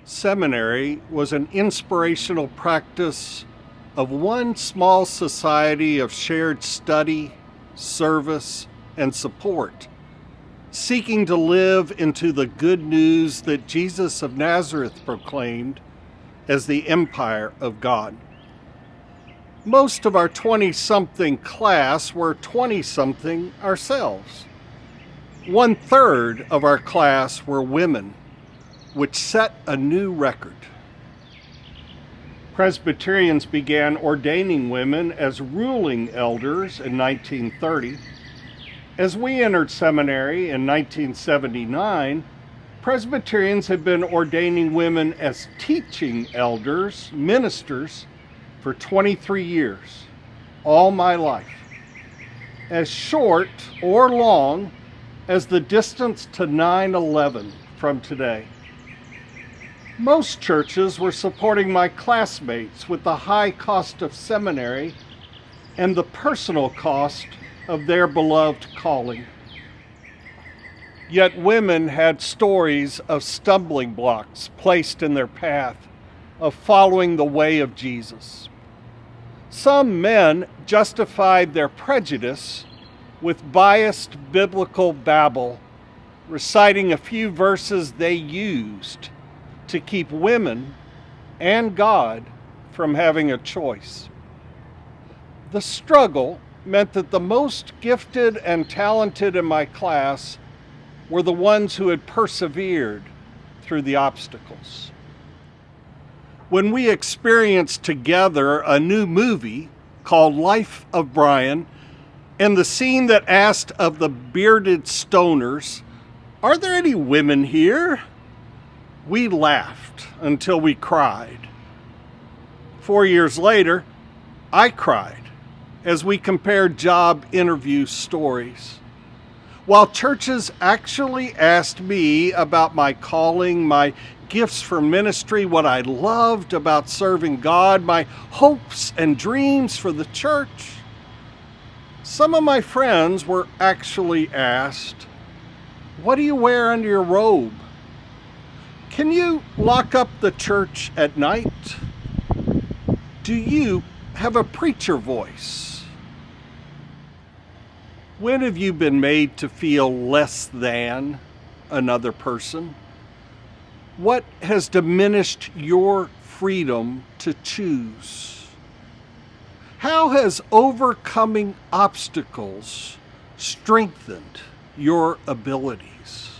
Seminary was an inspirational practice of one small society of shared study, service, and support, seeking to live into the good news that Jesus of Nazareth proclaimed as the empire of God. Most of our 20-something class were 20-something ourselves. 1/3 of our class were women, which set a new record. Presbyterians began ordaining women as ruling elders in 1930. As we entered seminary in 1979, Presbyterians had been ordaining women as teaching elders, ministers, for 23 years, all my life. As short or long as the distance to 9/11 from today. Most churches were supporting my classmates with the high cost of seminary and the personal cost of their beloved calling. Yet women had stories of stumbling blocks placed in their path of following the way of Jesus. Some men justified their prejudice with biased biblical babble, reciting a few verses they used to keep women and God from having a choice. The struggle meant that the most gifted and talented in my class were the ones who had persevered through the obstacles. When we experienced together a new movie called Life of Brian, and the scene that asked of the bearded stoners, "Are there any women here?" we laughed until we cried. 4 years later, I cried as we compared job interview stories. While churches actually asked me about my calling, my gifts for ministry, what I loved about serving God, my hopes and dreams for the church, some of my friends were actually asked, "What do you wear under your robe? Can you lock up the church at night? Do you have a preacher voice?" When have you been made to feel less than another person? What has diminished your freedom to choose? How has overcoming obstacles strengthened your abilities?